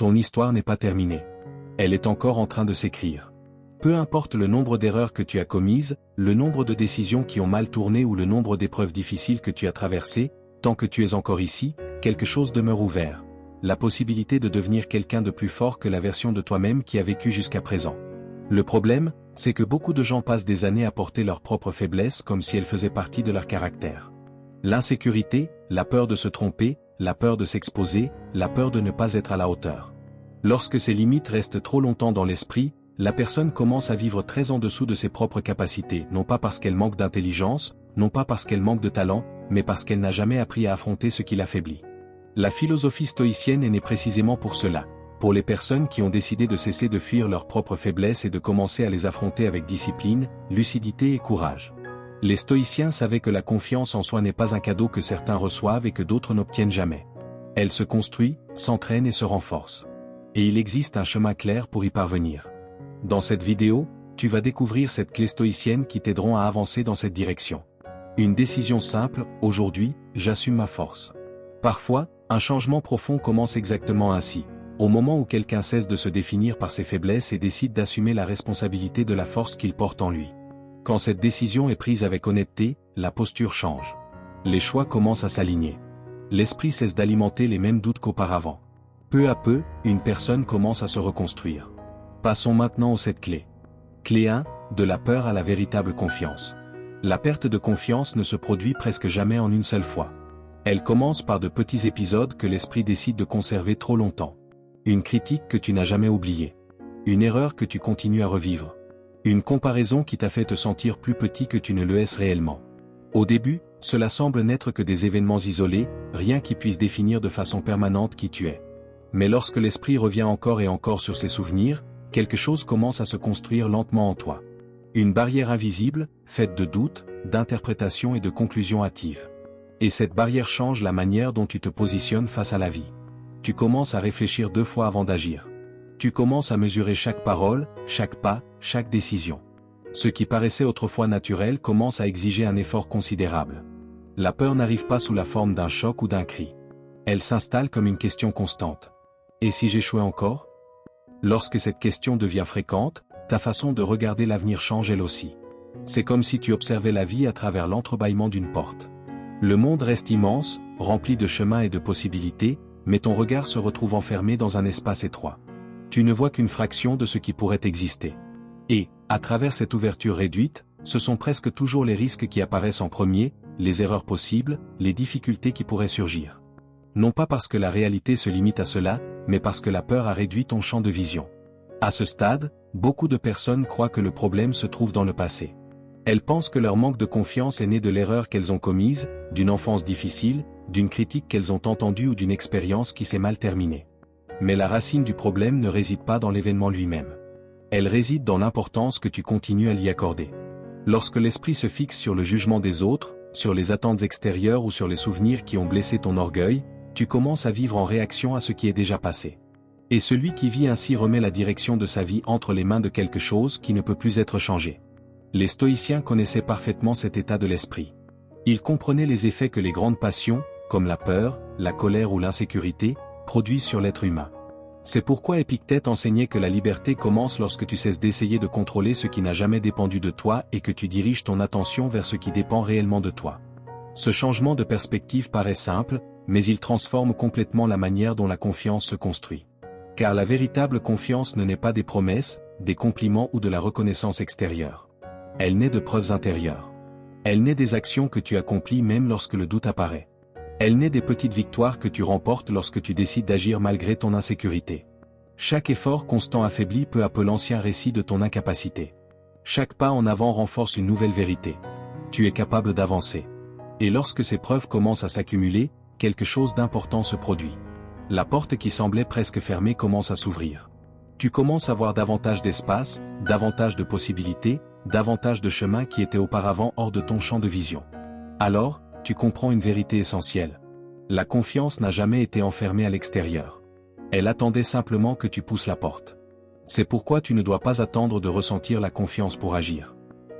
ton histoire n'est pas terminée. Elle est encore en train de s'écrire. Peu importe le nombre d'erreurs que tu as commises, le nombre de décisions qui ont mal tourné ou le nombre d'épreuves difficiles que tu as traversées, tant que tu es encore ici, quelque chose demeure ouvert. La possibilité de devenir quelqu'un de plus fort que la version de toi-même qui a vécu jusqu'à présent. Le problème, c'est que beaucoup de gens passent des années à porter leurs propres faiblesses comme si elles faisaient partie de leur caractère. L'insécurité, la peur de se tromper, la peur de s'exposer, la peur de ne pas être à la hauteur. Lorsque ces limites restent trop longtemps dans l'esprit, la personne commence à vivre très en dessous de ses propres capacités, non pas parce qu'elle manque d'intelligence, non pas parce qu'elle manque de talent, mais parce qu'elle n'a jamais appris à affronter ce qui l'affaiblit. La philosophie stoïcienne est née précisément pour cela, pour les personnes qui ont décidé de cesser de fuir leurs propres faiblesses et de commencer à les affronter avec discipline, lucidité et courage. Les stoïciens savaient que la confiance en soi n'est pas un cadeau que certains reçoivent et que d'autres n'obtiennent jamais. Elle se construit, s'entraîne et se renforce. Et il existe un chemin clair pour y parvenir. Dans cette vidéo, tu vas découvrir cette clé stoïcienne qui t'aideront à avancer dans cette direction. Une décision simple, aujourd'hui, j'assume ma force. Parfois, un changement profond commence exactement ainsi, au moment où quelqu'un cesse de se définir par ses faiblesses et décide d'assumer la responsabilité de la force qu'il porte en lui. Quand cette décision est prise avec honnêteté, la posture change. Les choix commencent à s'aligner. L'esprit cesse d'alimenter les mêmes doutes qu'auparavant. Peu à peu, une personne commence à se reconstruire. Passons maintenant aux 7 clés. Clé 1, de la peur à la véritable confiance. La perte de confiance ne se produit presque jamais en une seule fois. Elle commence par de petits épisodes que l'esprit décide de conserver trop longtemps. Une critique que tu n'as jamais oubliée. Une erreur que tu continues à revivre. Une comparaison qui t'a fait te sentir plus petit que tu ne le es réellement. Au début, cela semble n'être que des événements isolés, rien qui puisse définir de façon permanente qui tu es. Mais lorsque l'esprit revient encore et encore sur ses souvenirs, quelque chose commence à se construire lentement en toi. Une barrière invisible, faite de doutes, d'interprétations et de conclusions hâtives. Et cette barrière change la manière dont tu te positionnes face à la vie. Tu commences à réfléchir 2 fois avant d'agir. Tu commences à mesurer chaque parole, chaque pas, chaque décision. Ce qui paraissait autrefois naturel commence à exiger un effort considérable. La peur n'arrive pas sous la forme d'un choc ou d'un cri. Elle s'installe comme une question constante. Et si j'échouais encore ? Lorsque cette question devient fréquente, ta façon de regarder l'avenir change elle aussi. C'est comme si tu observais la vie à travers l'entrebâillement d'une porte. Le monde reste immense, rempli de chemins et de possibilités, mais ton regard se retrouve enfermé dans un espace étroit. Tu ne vois qu'une fraction de ce qui pourrait exister. Et, à travers cette ouverture réduite, ce sont presque toujours les risques qui apparaissent en premier, les erreurs possibles, les difficultés qui pourraient surgir. Non pas parce que la réalité se limite à cela, mais parce que la peur a réduit ton champ de vision. À ce stade, beaucoup de personnes croient que le problème se trouve dans le passé. Elles pensent que leur manque de confiance est né de l'erreur qu'elles ont commise, d'une enfance difficile, d'une critique qu'elles ont entendue ou d'une expérience qui s'est mal terminée. Mais la racine du problème ne réside pas dans l'événement lui-même. Elle réside dans l'importance que tu continues à l'y accorder. Lorsque l'esprit se fixe sur le jugement des autres, sur les attentes extérieures ou sur les souvenirs qui ont blessé ton orgueil, tu commences à vivre en réaction à ce qui est déjà passé. Et celui qui vit ainsi remet la direction de sa vie entre les mains de quelque chose qui ne peut plus être changé. Les stoïciens connaissaient parfaitement cet état de l'esprit. Ils comprenaient les effets que les grandes passions, comme la peur, la colère ou l'insécurité, produisent sur l'être humain. C'est pourquoi Épictète enseignait que la liberté commence lorsque tu cesses d'essayer de contrôler ce qui n'a jamais dépendu de toi et que tu diriges ton attention vers ce qui dépend réellement de toi. Ce changement de perspective paraît simple, mais il transforme complètement la manière dont la confiance se construit. Car la véritable confiance ne naît pas des promesses, des compliments ou de la reconnaissance extérieure. Elle naît de preuves intérieures. Elle naît des actions que tu accomplis même lorsque le doute apparaît. Elle naît des petites victoires que tu remportes lorsque tu décides d'agir malgré ton insécurité. Chaque effort constant affaiblit peu à peu l'ancien récit de ton incapacité. Chaque pas en avant renforce une nouvelle vérité. Tu es capable d'avancer. Et lorsque ces preuves commencent à s'accumuler, quelque chose d'important se produit. La porte qui semblait presque fermée commence à s'ouvrir. Tu commences à voir davantage d'espace, davantage de possibilités, davantage de chemins qui étaient auparavant hors de ton champ de vision. Alors, tu comprends une vérité essentielle. La confiance n'a jamais été enfermée à l'extérieur. Elle attendait simplement que tu pousses la porte. C'est pourquoi tu ne dois pas attendre de ressentir la confiance pour agir.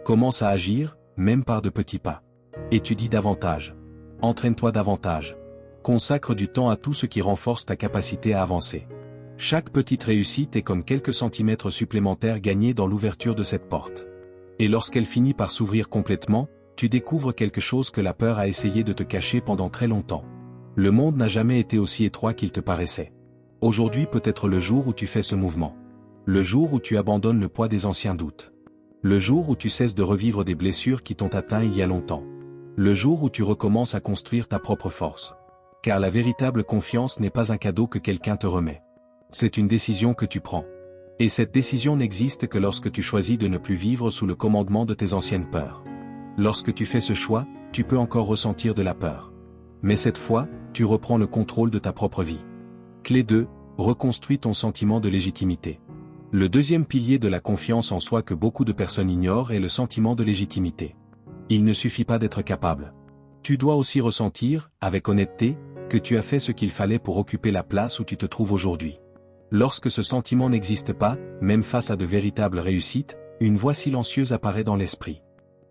Commence à agir, même par de petits pas. Étudie davantage. Entraîne-toi davantage. Consacre du temps à tout ce qui renforce ta capacité à avancer. Chaque petite réussite est comme quelques centimètres supplémentaires gagnés dans l'ouverture de cette porte. Et lorsqu'elle finit par s'ouvrir complètement, tu découvres quelque chose que la peur a essayé de te cacher pendant très longtemps. Le monde n'a jamais été aussi étroit qu'il te paraissait. Aujourd'hui peut être le jour où tu fais ce mouvement. Le jour où tu abandonnes le poids des anciens doutes. Le jour où tu cesses de revivre des blessures qui t'ont atteint il y a longtemps. Le jour où tu recommences à construire ta propre force. Car la véritable confiance n'est pas un cadeau que quelqu'un te remet. C'est une décision que tu prends. Et cette décision n'existe que lorsque tu choisis de ne plus vivre sous le commandement de tes anciennes peurs. Lorsque tu fais ce choix, tu peux encore ressentir de la peur. Mais cette fois, tu reprends le contrôle de ta propre vie. Clé 2, reconstruis ton sentiment de légitimité. Le deuxième pilier de la confiance en soi que beaucoup de personnes ignorent est le sentiment de légitimité. Il ne suffit pas d'être capable. Tu dois aussi ressentir, avec honnêteté, que tu as fait ce qu'il fallait pour occuper la place où tu te trouves aujourd'hui. Lorsque ce sentiment n'existe pas, même face à de véritables réussites, une voix silencieuse apparaît dans l'esprit.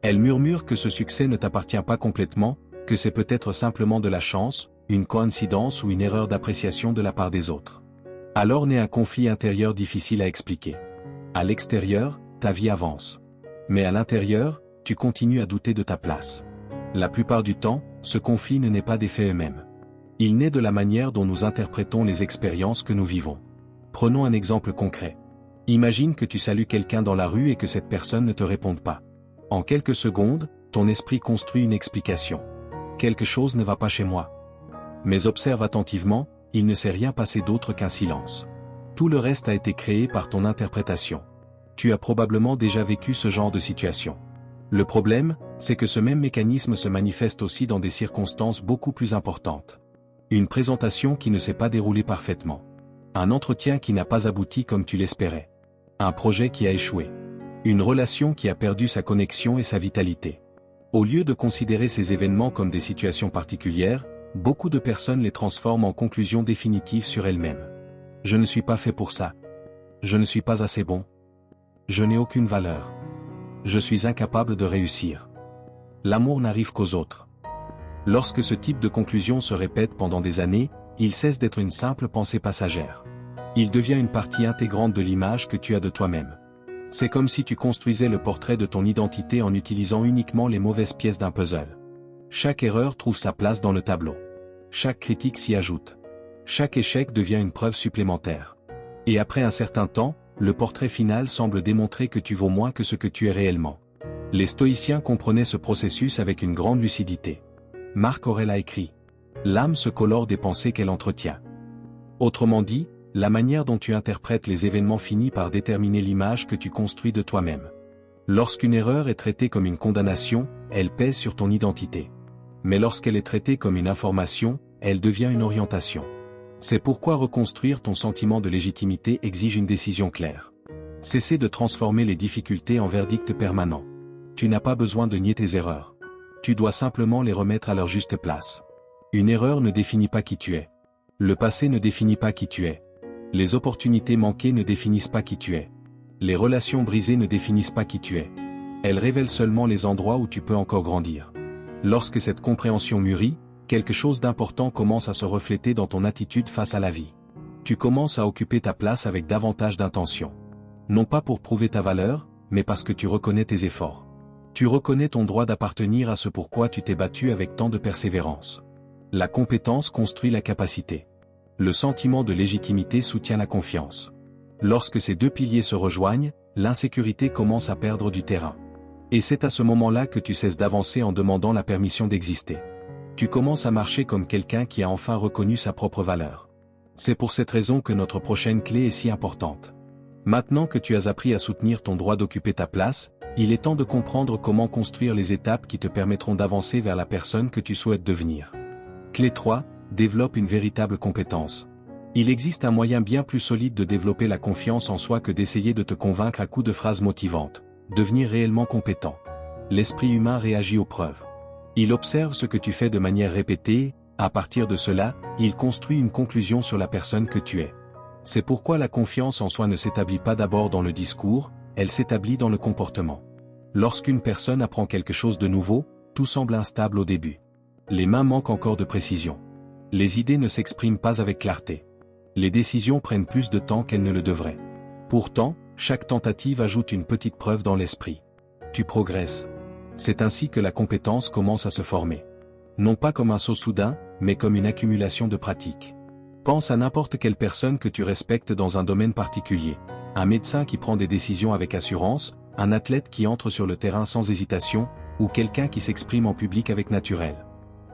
Elle murmure que ce succès ne t'appartient pas complètement, que c'est peut-être simplement de la chance, une coïncidence ou une erreur d'appréciation de la part des autres. Alors naît un conflit intérieur difficile à expliquer. À l'extérieur, ta vie avance. Mais à l'intérieur, tu continues à douter de ta place. La plupart du temps, ce conflit ne naît pas des faits eux-mêmes. Il naît de la manière dont nous interprétons les expériences que nous vivons. Prenons un exemple concret. Imagine que tu salues quelqu'un dans la rue et que cette personne ne te réponde pas. En quelques secondes, ton esprit construit une explication. Quelque chose ne va pas chez moi. Mais observe attentivement, il ne s'est rien passé d'autre qu'un silence. Tout le reste a été créé par ton interprétation. Tu as probablement déjà vécu ce genre de situation. Le problème, c'est que ce même mécanisme se manifeste aussi dans des circonstances beaucoup plus importantes. Une présentation qui ne s'est pas déroulée parfaitement. Un entretien qui n'a pas abouti comme tu l'espérais. Un projet qui a échoué. Une relation qui a perdu sa connexion et sa vitalité. Au lieu de considérer ces événements comme des situations particulières, beaucoup de personnes les transforment en conclusions définitives sur elles-mêmes. Je ne suis pas fait pour ça. Je ne suis pas assez bon. Je n'ai aucune valeur. Je suis incapable de réussir. L'amour n'arrive qu'aux autres. Lorsque ce type de conclusion se répète pendant des années, il cesse d'être une simple pensée passagère. Il devient une partie intégrante de l'image que tu as de toi-même. C'est comme si tu construisais le portrait de ton identité en utilisant uniquement les mauvaises pièces d'un puzzle. Chaque erreur trouve sa place dans le tableau. Chaque critique s'y ajoute. Chaque échec devient une preuve supplémentaire. Et après un certain temps, le portrait final semble démontrer que tu vaux moins que ce que tu es réellement. Les stoïciens comprenaient ce processus avec une grande lucidité. Marc Aurèle a écrit « L'âme se colore des pensées qu'elle entretient ». Autrement dit, la manière dont tu interprètes les événements finit par déterminer l'image que tu construis de toi-même. Lorsqu'une erreur est traitée comme une condamnation, elle pèse sur ton identité. Mais lorsqu'elle est traitée comme une information, elle devient une orientation. C'est pourquoi reconstruire ton sentiment de légitimité exige une décision claire. Cesser de transformer les difficultés en verdict permanent. Tu n'as pas besoin de nier tes erreurs. Tu dois simplement les remettre à leur juste place. Une erreur ne définit pas qui tu es. Le passé ne définit pas qui tu es. Les opportunités manquées ne définissent pas qui tu es. Les relations brisées ne définissent pas qui tu es. Elles révèlent seulement les endroits où tu peux encore grandir. Lorsque cette compréhension mûrit, quelque chose d'important commence à se refléter dans ton attitude face à la vie. Tu commences à occuper ta place avec davantage d'intention. Non pas pour prouver ta valeur, mais parce que tu reconnais tes efforts. Tu reconnais ton droit d'appartenir à ce pourquoi tu t'es battu avec tant de persévérance. La compétence construit la capacité. Le sentiment de légitimité soutient la confiance. Lorsque ces deux piliers se rejoignent, l'insécurité commence à perdre du terrain. Et c'est à ce moment-là que tu cesses d'avancer en demandant la permission d'exister. Tu commences à marcher comme quelqu'un qui a enfin reconnu sa propre valeur. C'est pour cette raison que notre prochaine clé est si importante. Maintenant que tu as appris à soutenir ton droit d'occuper ta place, il est temps de comprendre comment construire les étapes qui te permettront d'avancer vers la personne que tu souhaites devenir. Clé 3, développe une véritable compétence. Il existe un moyen bien plus solide de développer la confiance en soi que d'essayer de te convaincre à coups de phrases motivantes. Devenir réellement compétent. L'esprit humain réagit aux preuves. Il observe ce que tu fais de manière répétée, à partir de cela, il construit une conclusion sur la personne que tu es. C'est pourquoi la confiance en soi ne s'établit pas d'abord dans le discours, elle s'établit dans le comportement. Lorsqu'une personne apprend quelque chose de nouveau, tout semble instable au début. Les mains manquent encore de précision. Les idées ne s'expriment pas avec clarté. Les décisions prennent plus de temps qu'elles ne le devraient. Pourtant, chaque tentative ajoute une petite preuve dans l'esprit. Tu progresses. C'est ainsi que la compétence commence à se former. Non pas comme un saut soudain, mais comme une accumulation de pratiques. Pense à n'importe quelle personne que tu respectes dans un domaine particulier. Un médecin qui prend des décisions avec assurance, un athlète qui entre sur le terrain sans hésitation, ou quelqu'un qui s'exprime en public avec naturel.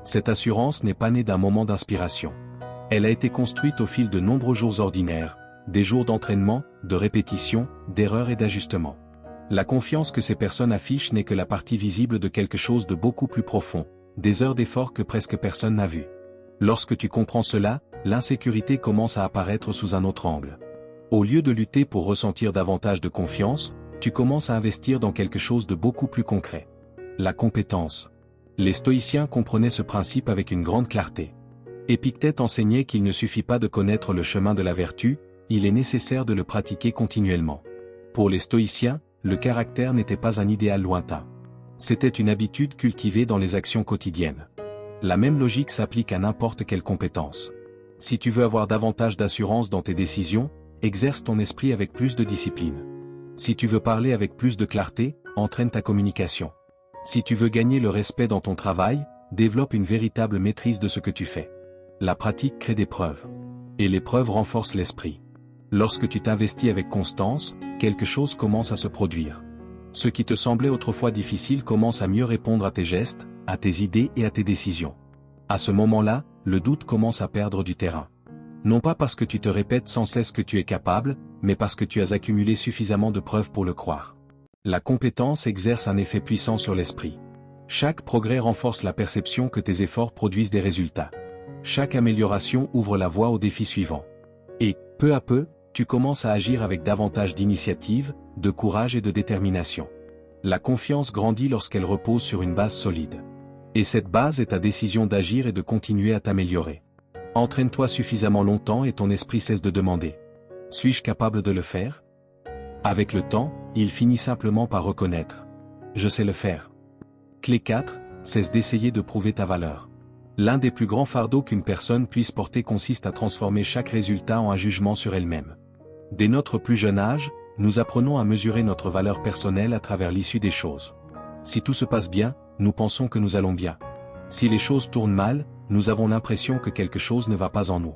Cette assurance n'est pas née d'un moment d'inspiration. Elle a été construite au fil de nombreux jours ordinaires, des jours d'entraînement, de répétition, d'erreurs et d'ajustements. La confiance que ces personnes affichent n'est que la partie visible de quelque chose de beaucoup plus profond, des heures d'effort que presque personne n'a vu. Lorsque tu comprends cela, l'insécurité commence à apparaître sous un autre angle. Au lieu de lutter pour ressentir davantage de confiance, tu commences à investir dans quelque chose de beaucoup plus concret. La compétence. Les stoïciens comprenaient ce principe avec une grande clarté. Épictète enseignait qu'il ne suffit pas de connaître le chemin de la vertu, il est nécessaire de le pratiquer continuellement. Pour les stoïciens, le caractère n'était pas un idéal lointain. C'était une habitude cultivée dans les actions quotidiennes. La même logique s'applique à n'importe quelle compétence. Si tu veux avoir davantage d'assurance dans tes décisions, exerce ton esprit avec plus de discipline. Si tu veux parler avec plus de clarté, entraîne ta communication. Si tu veux gagner le respect dans ton travail, développe une véritable maîtrise de ce que tu fais. La pratique crée des preuves. Et les preuves renforcent l'esprit. Lorsque tu t'investis avec constance, quelque chose commence à se produire. Ce qui te semblait autrefois difficile commence à mieux répondre à tes gestes, à tes idées et à tes décisions. À ce moment-là, le doute commence à perdre du terrain. Non pas parce que tu te répètes sans cesse que tu es capable, mais parce que tu as accumulé suffisamment de preuves pour le croire. La compétence exerce un effet puissant sur l'esprit. Chaque progrès renforce la perception que tes efforts produisent des résultats. Chaque amélioration ouvre la voie au défi suivant. Et, peu à peu, tu commences à agir avec davantage d'initiative, de courage et de détermination. La confiance grandit lorsqu'elle repose sur une base solide. Et cette base est ta décision d'agir et de continuer à t'améliorer. Entraîne-toi suffisamment longtemps et ton esprit cesse de demander. Suis-je capable de le faire? Avec le temps, il finit simplement par reconnaître. Je sais le faire. Clé 4, cesse d'essayer de prouver ta valeur. L'un des plus grands fardeaux qu'une personne puisse porter consiste à transformer chaque résultat en un jugement sur elle-même. Dès notre plus jeune âge, nous apprenons à mesurer notre valeur personnelle à travers l'issue des choses. Si tout se passe bien, nous pensons que nous allons bien. Si les choses tournent mal, nous avons l'impression que quelque chose ne va pas en nous.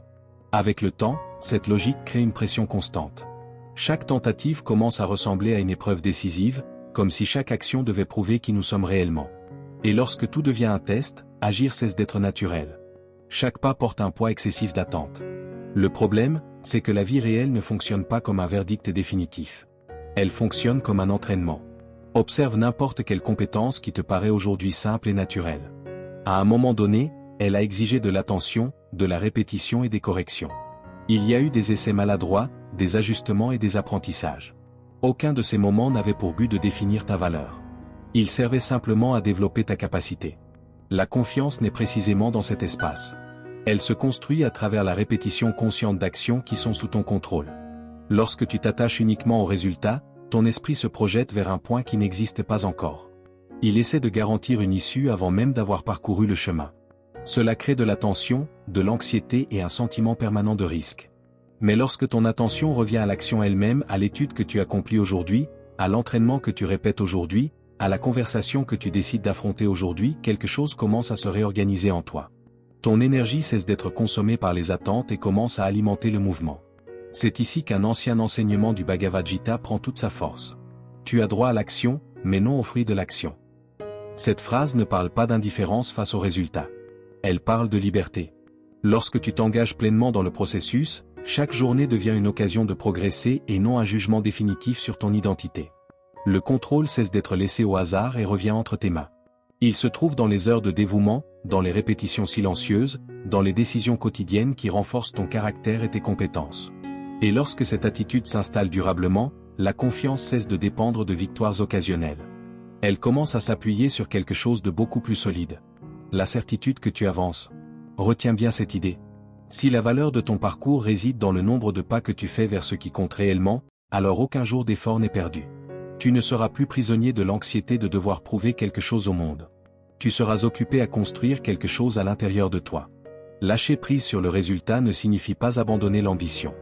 Avec le temps, cette logique crée une pression constante. Chaque tentative commence à ressembler à une épreuve décisive, comme si chaque action devait prouver qui nous sommes réellement. Et lorsque tout devient un test, agir cesse d'être naturel. Chaque pas porte un poids excessif d'attente. Le problème, c'est que la vie réelle ne fonctionne pas comme un verdict définitif. Elle fonctionne comme un entraînement. Observe n'importe quelle compétence qui te paraît aujourd'hui simple et naturelle. À un moment donné, elle a exigé de l'attention, de la répétition et des corrections. Il y a eu des essais maladroits, des ajustements et des apprentissages. Aucun de ces moments n'avait pour but de définir ta valeur. Il servait simplement à développer ta capacité. La confiance naît précisément dans cet espace. Elle se construit à travers la répétition consciente d'actions qui sont sous ton contrôle. Lorsque tu t'attaches uniquement au résultat, ton esprit se projette vers un point qui n'existe pas encore. Il essaie de garantir une issue avant même d'avoir parcouru le chemin. Cela crée de la tension, de l'anxiété et un sentiment permanent de risque. Mais lorsque ton attention revient à l'action elle-même, à l'étude que tu accomplis aujourd'hui, à l'entraînement que tu répètes aujourd'hui, à la conversation que tu décides d'affronter aujourd'hui, quelque chose commence à se réorganiser en toi. Ton énergie cesse d'être consommée par les attentes et commence à alimenter le mouvement. C'est ici qu'un ancien enseignement du Bhagavad Gita prend toute sa force. Tu as droit à l'action, mais non au fruit de l'action. Cette phrase ne parle pas d'indifférence face au résultat. Elle parle de liberté. Lorsque tu t'engages pleinement dans le processus, chaque journée devient une occasion de progresser et non un jugement définitif sur ton identité. Le contrôle cesse d'être laissé au hasard et revient entre tes mains. Il se trouve dans les heures de dévouement, dans les répétitions silencieuses, dans les décisions quotidiennes qui renforcent ton caractère et tes compétences. Et lorsque cette attitude s'installe durablement, la confiance cesse de dépendre de victoires occasionnelles. Elle commence à s'appuyer sur quelque chose de beaucoup plus solide. La certitude que tu avances. Retiens bien cette idée. Si la valeur de ton parcours réside dans le nombre de pas que tu fais vers ce qui compte réellement, alors aucun jour d'effort n'est perdu. Tu ne seras plus prisonnier de l'anxiété de devoir prouver quelque chose au monde. Tu seras occupé à construire quelque chose à l'intérieur de toi. Lâcher prise sur le résultat ne signifie pas abandonner l'ambition.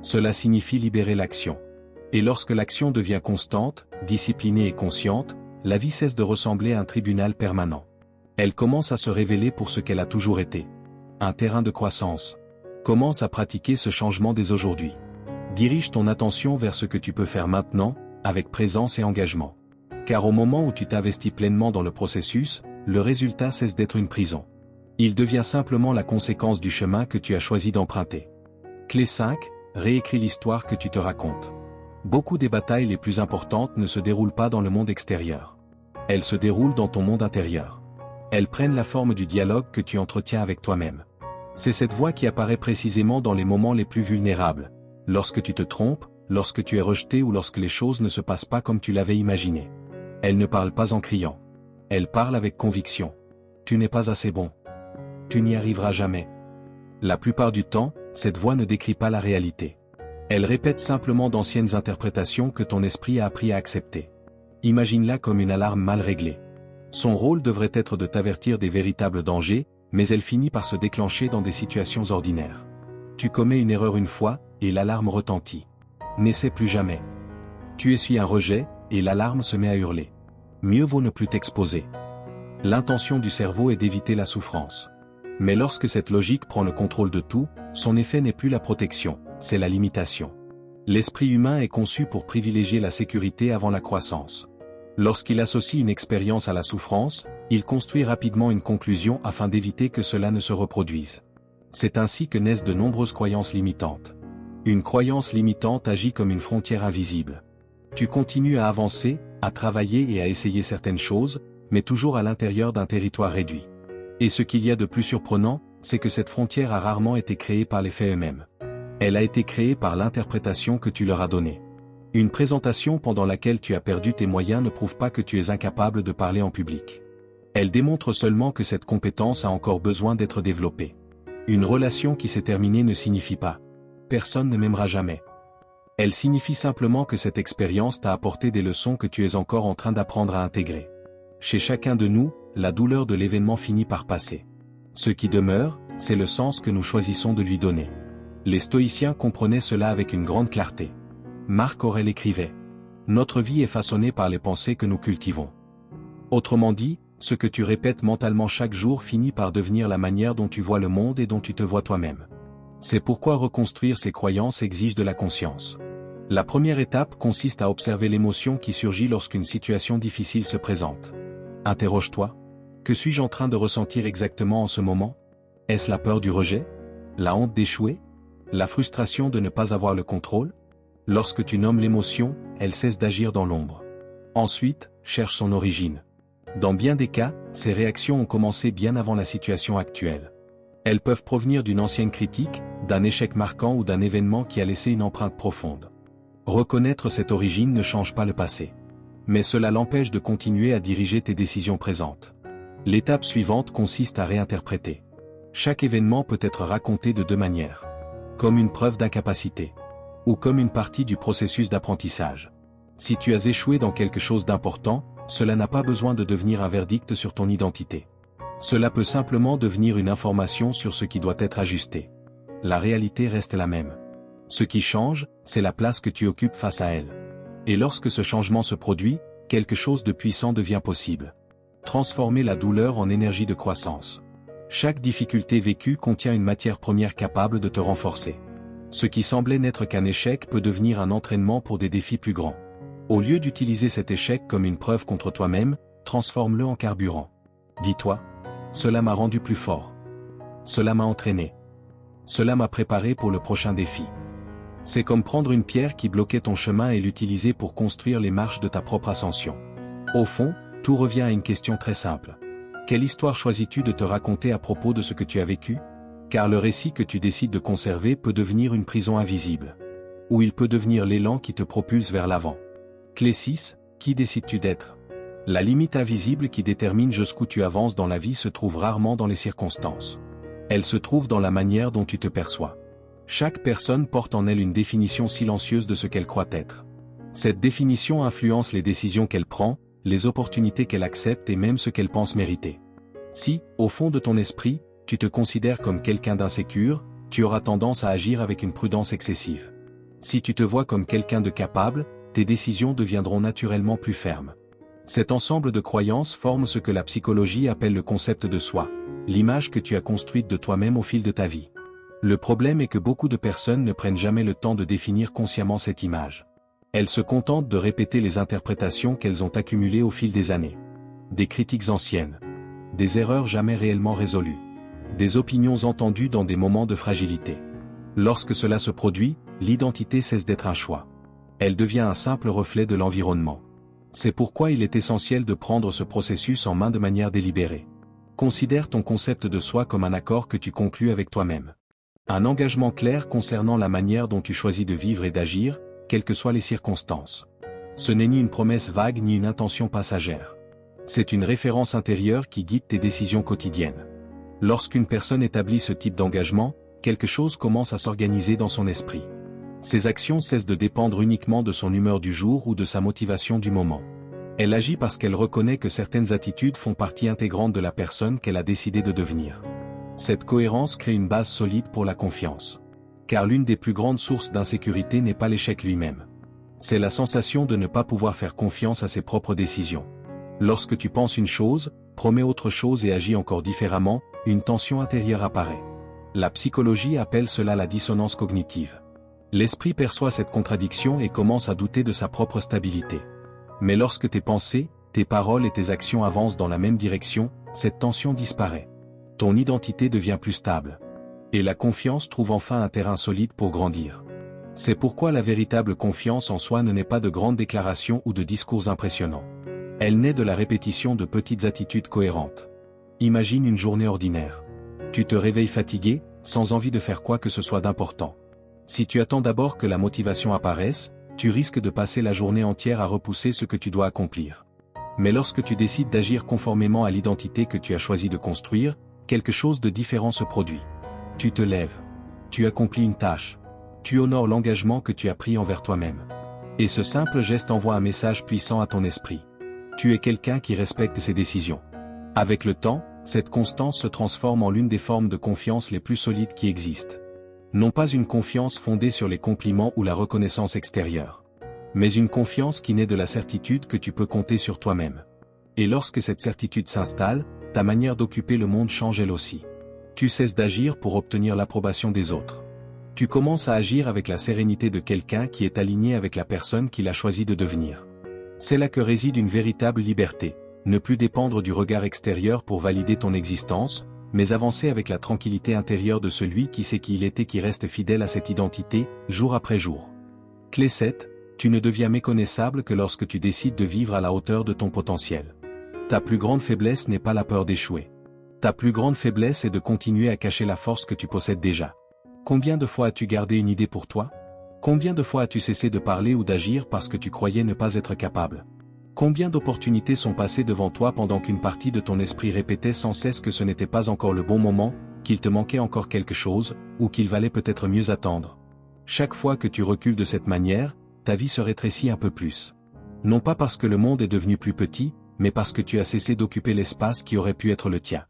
Cela signifie libérer l'action. Et lorsque l'action devient constante, disciplinée et consciente, la vie cesse de ressembler à un tribunal permanent. Elle commence à se révéler pour ce qu'elle a toujours été. Un terrain de croissance. Commence à pratiquer ce changement dès aujourd'hui. Dirige ton attention vers ce que tu peux faire maintenant, avec présence et engagement. Car au moment où tu t'investis pleinement dans le processus, le résultat cesse d'être une prison. Il devient simplement la conséquence du chemin que tu as choisi d'emprunter. Clé 5, réécris l'histoire que tu te racontes. Beaucoup des batailles les plus importantes ne se déroulent pas dans le monde extérieur. Elles se déroulent dans ton monde intérieur. Elles prennent la forme du dialogue que tu entretiens avec toi-même. C'est cette voix qui apparaît précisément dans les moments les plus vulnérables, lorsque tu te trompes, lorsque tu es rejeté ou lorsque les choses ne se passent pas comme tu l'avais imaginé. Elle ne parle pas en criant. Elle parle avec conviction. Tu n'es pas assez bon. Tu n'y arriveras jamais. La plupart du temps, cette voix ne décrit pas la réalité. Elle répète simplement d'anciennes interprétations que ton esprit a appris à accepter. Imagine-la comme une alarme mal réglée. Son rôle devrait être de t'avertir des véritables dangers, mais elle finit par se déclencher dans des situations ordinaires. Tu commets une erreur une fois, et l'alarme retentit. N'essaie plus jamais. Tu essuies un rejet, et l'alarme se met à hurler. Mieux vaut ne plus t'exposer. L'intention du cerveau est d'éviter la souffrance. Mais lorsque cette logique prend le contrôle de tout, son effet n'est plus la protection, c'est la limitation. L'esprit humain est conçu pour privilégier la sécurité avant la croissance. Lorsqu'il associe une expérience à la souffrance, il construit rapidement une conclusion afin d'éviter que cela ne se reproduise. C'est ainsi que naissent de nombreuses croyances limitantes. Une croyance limitante agit comme une frontière invisible. Tu continues à avancer, à travailler et à essayer certaines choses, mais toujours à l'intérieur d'un territoire réduit. Et ce qu'il y a de plus surprenant, c'est que cette frontière a rarement été créée par les faits eux-mêmes. Elle a été créée par l'interprétation que tu leur as donnée. Une présentation pendant laquelle tu as perdu tes moyens ne prouve pas que tu es incapable de parler en public. Elle démontre seulement que cette compétence a encore besoin d'être développée. Une relation qui s'est terminée ne signifie pas « personne ne m'aimera jamais ». Elle signifie simplement que cette expérience t'a apporté des leçons que tu es encore en train d'apprendre à intégrer. Chez chacun de nous, la douleur de l'événement finit par passer. Ce qui demeure, c'est le sens que nous choisissons de lui donner. Les stoïciens comprenaient cela avec une grande clarté. Marc Aurèle écrivait « Notre vie est façonnée par les pensées que nous cultivons ». Autrement dit, ce que tu répètes mentalement chaque jour finit par devenir la manière dont tu vois le monde et dont tu te vois toi-même. C'est pourquoi reconstruire ces croyances exige de la conscience. La première étape consiste à observer l'émotion qui surgit lorsqu'une situation difficile se présente. Interroge-toi. Que suis-je en train de ressentir exactement en ce moment? Est-ce la peur du rejet? La honte d'échouer? La frustration de ne pas avoir le contrôle? Lorsque tu nommes l'émotion, elle cesse d'agir dans l'ombre. Ensuite, cherche son origine. Dans bien des cas, ces réactions ont commencé bien avant la situation actuelle. Elles peuvent provenir d'une ancienne critique, d'un échec marquant ou d'un événement qui a laissé une empreinte profonde. Reconnaître cette origine ne change pas le passé. Mais cela l'empêche de continuer à diriger tes décisions présentes. L'étape suivante consiste à réinterpréter. Chaque événement peut être raconté de deux manières. Comme une preuve d'incapacité. Ou comme une partie du processus d'apprentissage. Si tu as échoué dans quelque chose d'important, cela n'a pas besoin de devenir un verdict sur ton identité. Cela peut simplement devenir une information sur ce qui doit être ajusté. La réalité reste la même. Ce qui change, c'est la place que tu occupes face à elle. Et lorsque ce changement se produit, quelque chose de puissant devient possible. Transformer la douleur en énergie de croissance. Chaque difficulté vécue contient une matière première capable de te renforcer. Ce qui semblait n'être qu'un échec peut devenir un entraînement pour des défis plus grands. Au lieu d'utiliser cet échec comme une preuve contre toi-même, transforme-le en carburant. Dis-toi, cela m'a rendu plus fort. Cela m'a entraîné. Cela m'a préparé pour le prochain défi. C'est comme prendre une pierre qui bloquait ton chemin et l'utiliser pour construire les marches de ta propre ascension. Au fond, tout revient à une question très simple. Quelle histoire choisis-tu de te raconter à propos de ce que tu as vécu? Car le récit que tu décides de conserver peut devenir une prison invisible. Ou il peut devenir l'élan qui te propulse vers l'avant. Clé 6, qui décides-tu d'être? La limite invisible qui détermine jusqu'où tu avances dans la vie se trouve rarement dans les circonstances. Elle se trouve dans la manière dont tu te perçois. Chaque personne porte en elle une définition silencieuse de ce qu'elle croit être. Cette définition influence les décisions qu'elle prend, les opportunités qu'elle accepte et même ce qu'elle pense mériter. Si, au fond de ton esprit, tu te considères comme quelqu'un d'insécure, tu auras tendance à agir avec une prudence excessive. Si tu te vois comme quelqu'un de capable, tes décisions deviendront naturellement plus fermes. Cet ensemble de croyances forme ce que la psychologie appelle le concept de soi, l'image que tu as construite de toi-même au fil de ta vie. Le problème est que beaucoup de personnes ne prennent jamais le temps de définir consciemment cette image. Elles se contentent de répéter les interprétations qu'elles ont accumulées au fil des années. Des critiques anciennes. Des erreurs jamais réellement résolues. Des opinions entendues dans des moments de fragilité. Lorsque cela se produit, l'identité cesse d'être un choix. Elle devient un simple reflet de l'environnement. C'est pourquoi il est essentiel de prendre ce processus en main de manière délibérée. Considère ton concept de soi comme un accord que tu conclus avec toi-même. Un engagement clair concernant la manière dont tu choisis de vivre et d'agir, quelles que soient les circonstances. Ce n'est ni une promesse vague ni une intention passagère. C'est une référence intérieure qui guide tes décisions quotidiennes. Lorsqu'une personne établit ce type d'engagement, quelque chose commence à s'organiser dans son esprit. Ses actions cessent de dépendre uniquement de son humeur du jour ou de sa motivation du moment. Elle agit parce qu'elle reconnaît que certaines attitudes font partie intégrante de la personne qu'elle a décidé de devenir. Cette cohérence crée une base solide pour la confiance. Car l'une des plus grandes sources d'insécurité n'est pas l'échec lui-même. C'est la sensation de ne pas pouvoir faire confiance à ses propres décisions. Lorsque tu penses une chose, promets autre chose et agis encore différemment, une tension intérieure apparaît. La psychologie appelle cela la dissonance cognitive. L'esprit perçoit cette contradiction et commence à douter de sa propre stabilité. Mais lorsque tes pensées, tes paroles et tes actions avancent dans la même direction, cette tension disparaît. Ton identité devient plus stable. Et la confiance trouve enfin un terrain solide pour grandir. C'est pourquoi la véritable confiance en soi ne naît pas de grandes déclarations ou de discours impressionnants. Elle naît de la répétition de petites attitudes cohérentes. Imagine une journée ordinaire. Tu te réveilles fatigué, sans envie de faire quoi que ce soit d'important. Si tu attends d'abord que la motivation apparaisse, tu risques de passer la journée entière à repousser ce que tu dois accomplir. Mais lorsque tu décides d'agir conformément à l'identité que tu as choisi de construire, quelque chose de différent se produit. Tu te lèves. Tu accomplis une tâche. Tu honores l'engagement que tu as pris envers toi-même. Et ce simple geste envoie un message puissant à ton esprit. Tu es quelqu'un qui respecte ses décisions. Avec le temps, cette constance se transforme en l'une des formes de confiance les plus solides qui existent. Non pas une confiance fondée sur les compliments ou la reconnaissance extérieure. Mais une confiance qui naît de la certitude que tu peux compter sur toi-même. Et lorsque cette certitude s'installe, ta manière d'occuper le monde change elle aussi. Tu cesses d'agir pour obtenir l'approbation des autres. Tu commences à agir avec la sérénité de quelqu'un qui est aligné avec la personne qu'il a choisi de devenir. C'est là que réside une véritable liberté, ne plus dépendre du regard extérieur pour valider ton existence, mais avancer avec la tranquillité intérieure de celui qui sait qui il est et qui reste fidèle à cette identité, jour après jour. Clé 7, tu ne deviens méconnaissable que lorsque tu décides de vivre à la hauteur de ton potentiel. Ta plus grande faiblesse n'est pas la peur d'échouer. Ta plus grande faiblesse est de continuer à cacher la force que tu possèdes déjà. Combien de fois as-tu gardé une idée pour toi? Combien de fois as-tu cessé de parler ou d'agir parce que tu croyais ne pas être capable? Combien d'opportunités sont passées devant toi pendant qu'une partie de ton esprit répétait sans cesse que ce n'était pas encore le bon moment, qu'il te manquait encore quelque chose, ou qu'il valait peut-être mieux attendre? Chaque fois que tu recules de cette manière, ta vie se rétrécit un peu plus. Non pas parce que le monde est devenu plus petit, mais parce que tu as cessé d'occuper l'espace qui aurait pu être le tien.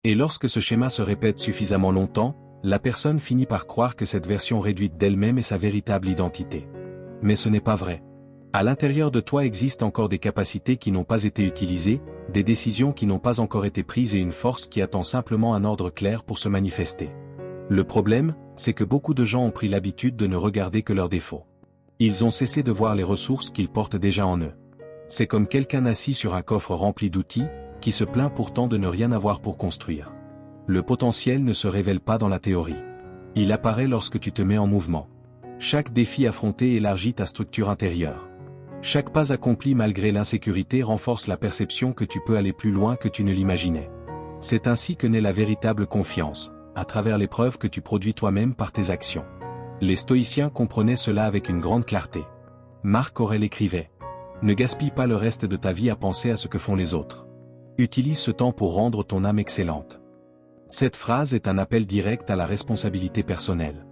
Et lorsque ce schéma se répète suffisamment longtemps, la personne finit par croire que cette version réduite d'elle-même est sa véritable identité. Mais ce n'est pas vrai. À l'intérieur de toi existent encore des capacités qui n'ont pas été utilisées, des décisions qui n'ont pas encore été prises et une force qui attend simplement un ordre clair pour se manifester. Le problème, c'est que beaucoup de gens ont pris l'habitude de ne regarder que leurs défauts. Ils ont cessé de voir les ressources qu'ils portent déjà en eux. C'est comme quelqu'un assis sur un coffre rempli d'outils, qui se plaint pourtant de ne rien avoir pour construire. Le potentiel ne se révèle pas dans la théorie. Il apparaît lorsque tu te mets en mouvement. Chaque défi affronté élargit ta structure intérieure. Chaque pas accompli malgré l'insécurité renforce la perception que tu peux aller plus loin que tu ne l'imaginais. C'est ainsi que naît la véritable confiance, à travers les preuves que tu produis toi-même par tes actions. Les stoïciens comprenaient cela avec une grande clarté. Marc Aurèle écrivait : « Ne gaspille pas le reste de ta vie à penser à ce que font les autres. Utilise ce temps pour rendre ton âme excellente. » Cette phrase est un appel direct à la responsabilité personnelle.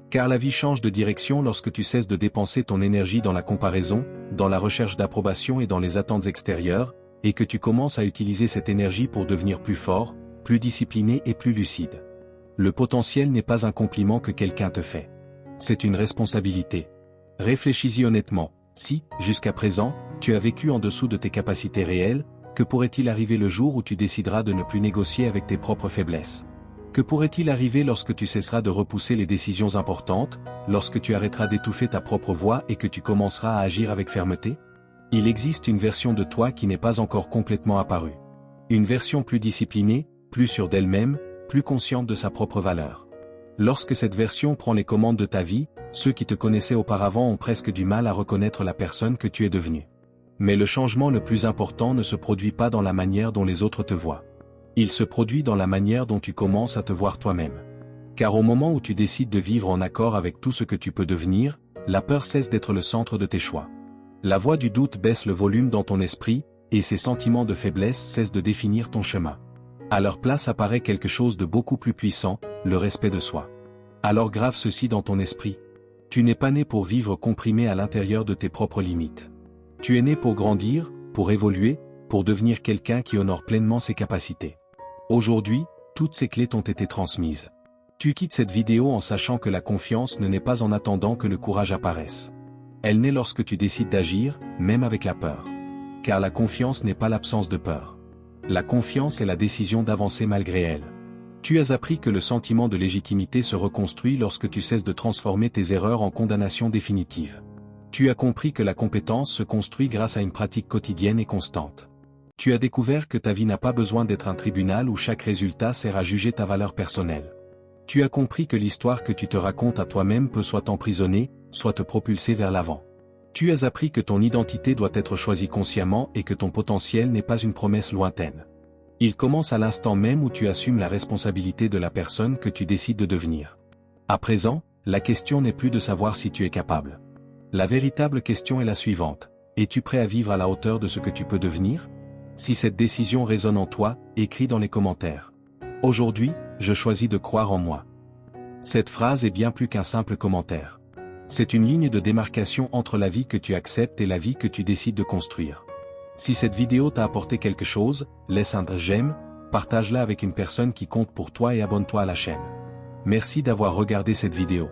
Car la vie change de direction lorsque tu cesses de dépenser ton énergie dans la comparaison, dans la recherche d'approbation et dans les attentes extérieures, et que tu commences à utiliser cette énergie pour devenir plus fort, plus discipliné et plus lucide. Le potentiel n'est pas un compliment que quelqu'un te fait. C'est une responsabilité. Réfléchis-y honnêtement. Si, jusqu'à présent, tu as vécu en dessous de tes capacités réelles, que pourrait-il arriver le jour où tu décideras de ne plus négocier avec tes propres faiblesses? Que pourrait-il arriver lorsque tu cesseras de repousser les décisions importantes, lorsque tu arrêteras d'étouffer ta propre voix et que tu commenceras à agir avec fermeté? Il existe une version de toi qui n'est pas encore complètement apparue. Une version plus disciplinée, plus sûre d'elle-même, plus consciente de sa propre valeur. Lorsque cette version prend les commandes de ta vie, ceux qui te connaissaient auparavant ont presque du mal à reconnaître la personne que tu es devenue. Mais le changement le plus important ne se produit pas dans la manière dont les autres te voient. Il se produit dans la manière dont tu commences à te voir toi-même. Car au moment où tu décides de vivre en accord avec tout ce que tu peux devenir, la peur cesse d'être le centre de tes choix. La voix du doute baisse le volume dans ton esprit, et ces sentiments de faiblesse cessent de définir ton chemin. À leur place apparaît quelque chose de beaucoup plus puissant, le respect de soi. Alors grave ceci dans ton esprit. Tu n'es pas né pour vivre comprimé à l'intérieur de tes propres limites. Tu es né pour grandir, pour évoluer, pour devenir quelqu'un qui honore pleinement ses capacités. Aujourd'hui, toutes ces clés t'ont été transmises. Tu quittes cette vidéo en sachant que la confiance ne naît pas en attendant que le courage apparaisse. Elle naît lorsque tu décides d'agir, même avec la peur. Car la confiance n'est pas l'absence de peur. La confiance est la décision d'avancer malgré elle. Tu as appris que le sentiment de légitimité se reconstruit lorsque tu cesses de transformer tes erreurs en condamnation définitive. Tu as compris que la compétence se construit grâce à une pratique quotidienne et constante. Tu as découvert que ta vie n'a pas besoin d'être un tribunal où chaque résultat sert à juger ta valeur personnelle. Tu as compris que l'histoire que tu te racontes à toi-même peut soit t'emprisonner, soit te propulser vers l'avant. Tu as appris que ton identité doit être choisie consciemment et que ton potentiel n'est pas une promesse lointaine. Il commence à l'instant même où tu assumes la responsabilité de la personne que tu décides de devenir. À présent, la question n'est plus de savoir si tu es capable. La véritable question est la suivante. Es-tu prêt à vivre à la hauteur de ce que tu peux devenir? Si cette décision résonne en toi, écris dans les commentaires. Aujourd'hui, je choisis de croire en moi. Cette phrase est bien plus qu'un simple commentaire. C'est une ligne de démarcation entre la vie que tu acceptes et la vie que tu décides de construire. Si cette vidéo t'a apporté quelque chose, laisse un j'aime, partage-la avec une personne qui compte pour toi et abonne-toi à la chaîne. Merci d'avoir regardé cette vidéo.